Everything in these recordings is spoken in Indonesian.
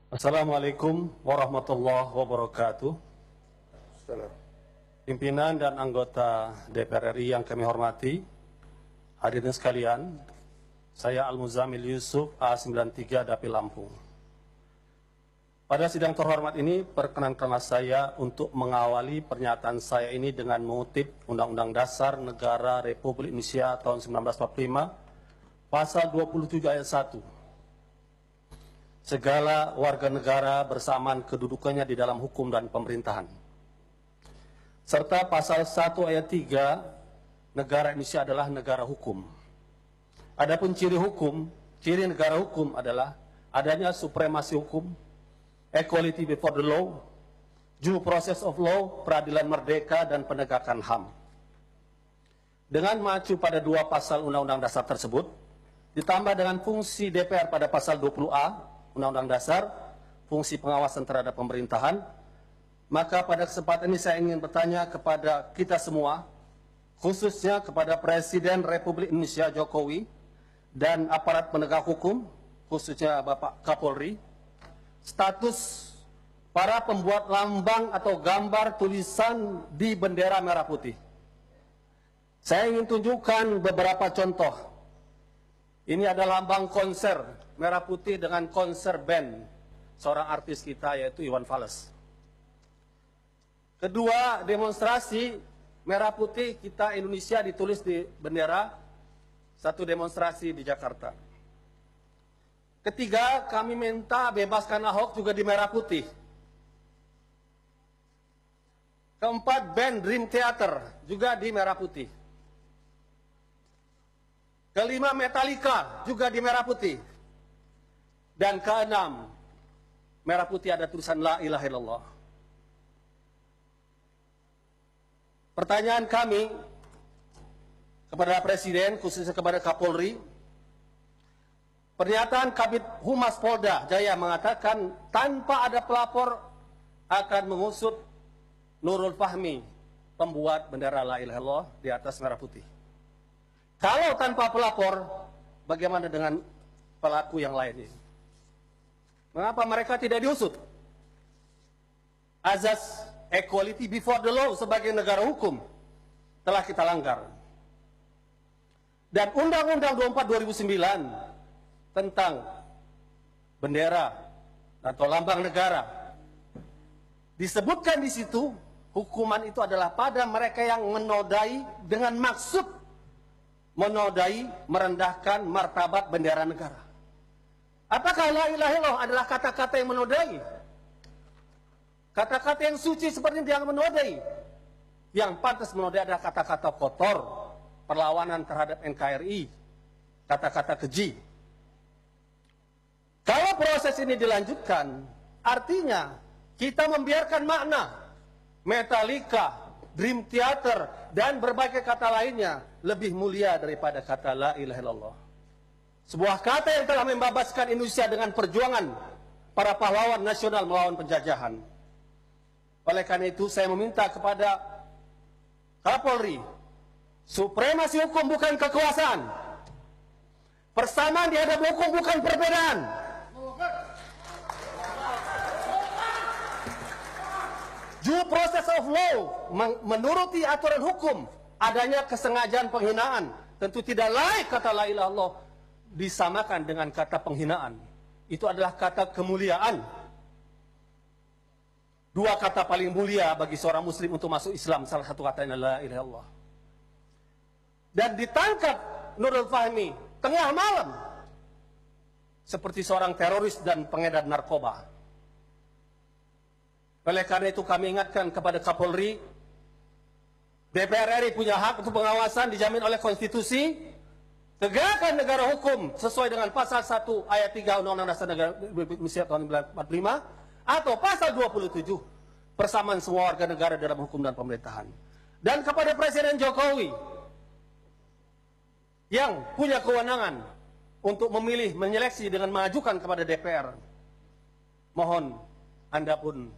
Assalamualaikum warahmatullahi wabarakatuh. Salam. Pimpinan dan anggota DPR RI yang kami hormati, hadirin sekalian, saya Al-Muzamil Yusuf A93 Dapil Lampung. Pada sidang terhormat ini, perkenankanlah saya untuk mengawali pernyataan saya ini dengan mengutip Undang-Undang Dasar Negara Republik Indonesia tahun 1945, Pasal 27 ayat 1. Segala warga negara bersamaan kedudukannya di dalam hukum dan pemerintahan. Serta pasal 1 ayat 3, negara Indonesia adalah negara hukum. Adapun ciri negara hukum adalah adanya supremasi hukum, equality before the law, due process of law, peradilan merdeka, dan penegakan HAM. Dengan mengacu pada dua pasal Undang-Undang Dasar tersebut, ditambah dengan fungsi DPR pada pasal 20A Undang-Undang Dasar, fungsi pengawasan terhadap pemerintahan, maka pada kesempatan ini saya ingin bertanya kepada kita semua, khususnya kepada Presiden Republik Indonesia Jokowi dan aparat penegak hukum, khususnya Bapak Kapolri, status para pembuat lambang atau gambar tulisan di bendera merah putih. Saya ingin tunjukkan beberapa contoh. Ini adalah lambang konser merah putih dengan konser band seorang artis kita yaitu Iwan Fals. Kedua, demonstrasi merah putih kita Indonesia ditulis di bendera, satu demonstrasi di Jakarta. Ketiga, kami minta bebaskan Ahok juga di merah putih. Keempat, band Dream Theater juga di merah putih. Kelima, Metallica juga di merah putih. Dan keenam, merah putih ada tulisan La ilaha illallah. Pertanyaan kami kepada Presiden, khususnya kepada Kapolri, pernyataan Kabid Humas Polda Jaya mengatakan tanpa ada pelapor akan mengusut Nurul Fahmi, pembuat bendera La ilaha illallah di atas merah putih. Kalau tanpa pelapor, bagaimana dengan pelaku yang lain ini? Mengapa mereka tidak diusut? Azas equality before the law sebagai negara hukum telah kita langgar. Dan Undang-Undang 24 2009 tentang bendera atau lambang negara disebutkan di situ, hukuman itu adalah pada mereka yang menodai dengan maksud menodai, merendahkan martabat bendera negara. Apakah la ilaha illallah adalah kata-kata yang menodai? Kata-kata yang suci seperti yang menodai. Yang pantas menodai adalah kata-kata kotor, perlawanan terhadap NKRI, kata-kata keji. Kalau proses ini dilanjutkan, artinya kita membiarkan makna Metallica, Dream Theater, dan berbagai kata lainnya lebih mulia daripada kata la ilaha illallah. Sebuah kata yang telah membebaskan Indonesia dengan perjuangan para pahlawan nasional melawan penjajahan. Oleh karena itu saya meminta kepada Kapolri, supremasi hukum bukan kekuasaan. Persamaan di hadapan hukum bukan perbedaan. Due process of law, menuruti aturan hukum, adanya kesengajaan penghinaan. Tentu tidak layak kata la ilaha illallah disamakan dengan kata penghinaan. Itu adalah kata kemuliaan. Dua kata paling mulia bagi seorang muslim untuk masuk Islam, salah satu katanya la ilaha illallah. Dan ditangkap Nurul Fahmi tengah malam seperti seorang teroris dan pengedar narkoba. Oleh karena itu kami ingatkan kepada Kapolri, DPR RI punya hak untuk pengawasan dijamin oleh konstitusi. Tegakkan negara hukum sesuai dengan pasal 1 ayat 3 Undang-Undang Dasar Negara Republik Indonesia tahun 1945 atau pasal 27 persamaan semua warga negara dalam hukum dan pemerintahan. Dan kepada Presiden Jokowi yang punya kewenangan untuk memilih, menyeleksi dengan mengajukan kepada DPR, mohon Anda pun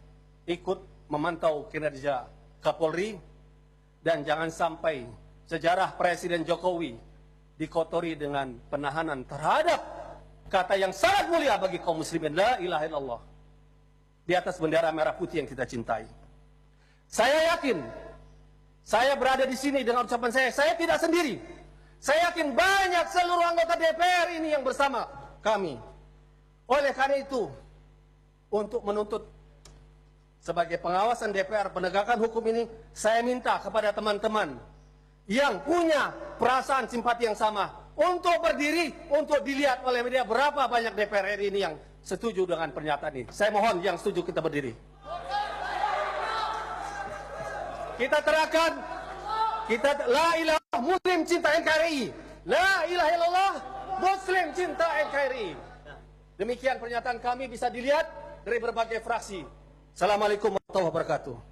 ikut memantau kinerja Kapolri dan jangan sampai sejarah Presiden Jokowi dikotori dengan penahanan terhadap kata yang sangat mulia bagi kaum muslimin, la ilaha illallah. di atas bendera merah putih yang kita cintai. Saya yakin, saya berada di sini dengan ucapan saya tidak sendiri. Saya yakin banyak seluruh anggota DPR ini yang bersama kami. Oleh karena itu, untuk menuntut sebagai pengawasan DPR penegakan hukum ini, saya minta kepada teman-teman yang punya perasaan simpati yang sama untuk berdiri, untuk dilihat oleh media berapa banyak DPR RI ini yang setuju dengan pernyataan ini. Saya mohon yang setuju kita berdiri. Kita terangkan, kita la ilaha muslim cinta NKRI, la ilaha illallah muslim cinta NKRI. Demikian pernyataan kami bisa dilihat dari berbagai fraksi. Assalamualaikum warahmatullahi wabarakatuh.